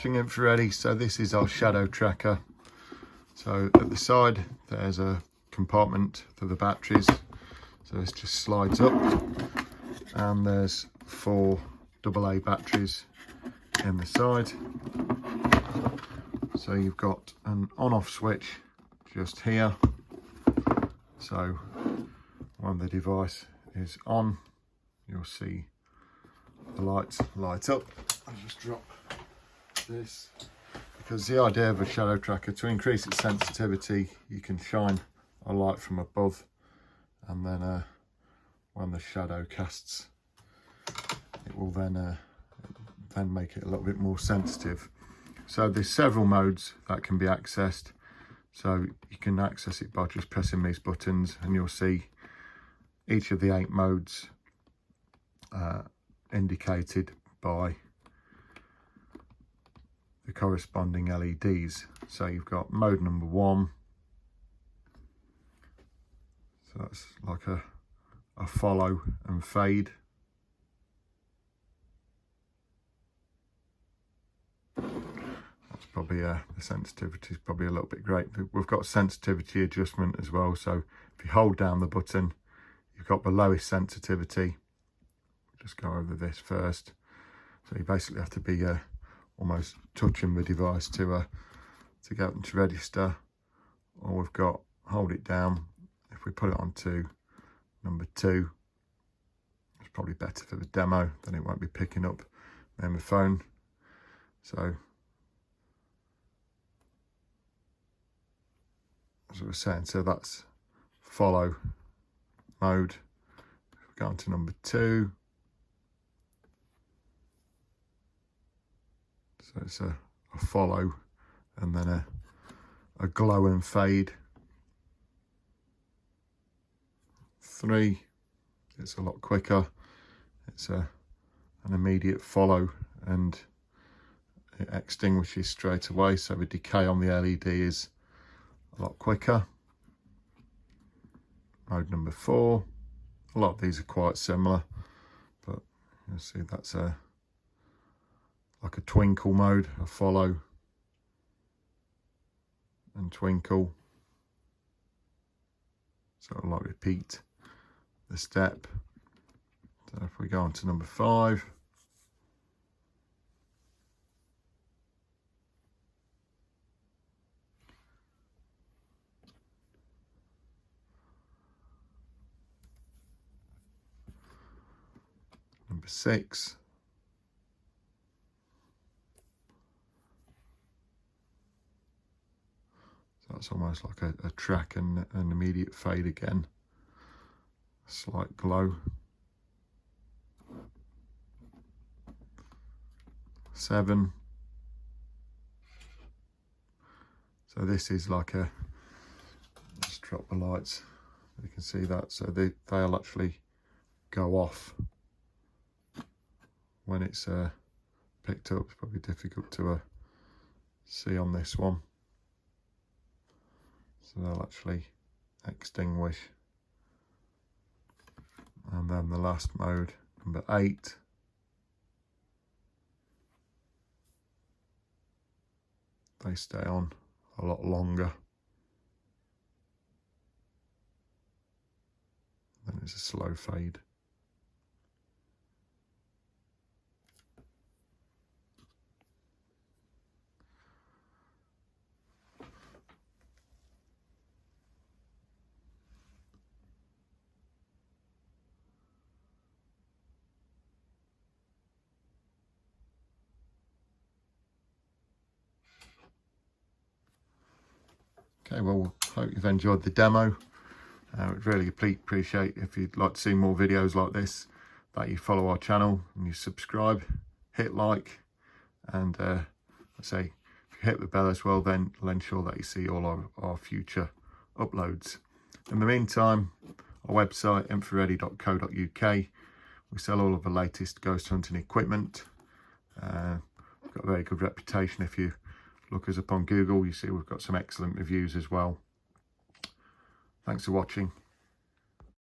watching Infraready. So this is our shadow tracker. So at the side there's a compartment for the batteries, so this just slides up, and there's 4 AA batteries in the side. So you've got an on-off switch just here, so when the device is on you'll see the lights light up. I'll just drop this, because the idea of a shadow tracker, to increase its sensitivity, you can shine a light from above, and then when the shadow casts, it will then make it a little bit more sensitive. So there's several modes that can be accessed. So you can access it by just pressing these buttons, and you'll see each of the 8 modes indicated by the corresponding LEDs. So you've got mode number 1, so that's like a follow and fade. That's probably the sensitivity is probably a little bit great. We've got sensitivity adjustment as well, so if you hold down the button you've got the lowest sensitivity. Just go over this first. So you basically have to be almost touching the device to get them to register. Or we've got hold it down. If we put it onto number 2, it's probably better for the demo, then it won't be picking up then the phone. So as I was saying, so that's follow mode. If we go on to number 2, so it's a follow and then a glow and fade. 3, it's a lot quicker. It's an immediate follow and it extinguishes straight away, so the decay on the LED is a lot quicker. Mode number 4, a lot of these are quite similar, but you'll see that's like a twinkle mode, a follow and twinkle, so it'll like repeat the step. So if we go on to number 5, number 6, so that's almost like a track and an immediate fade again, a slight glow. 7, so this is like just drop the lights, you can see that, so they'll actually go off when it's picked up. It's probably difficult to see on this one, so they'll actually extinguish. And then the last mode, number 8, they stay on a lot longer. Then it's a slow fade. Okay, well, hope you've enjoyed the demo. We'd really appreciate if you'd like to see more videos like this, that you follow our channel and you subscribe, hit like, and I say if you hit the bell as well, then it'll ensure that you see all our future uploads. In the meantime, our website infraready.co.uk, we sell all of the latest ghost hunting equipment. We've got a very good reputation. If you look us up on Google, you see we've got some excellent reviews as well. Thanks for watching.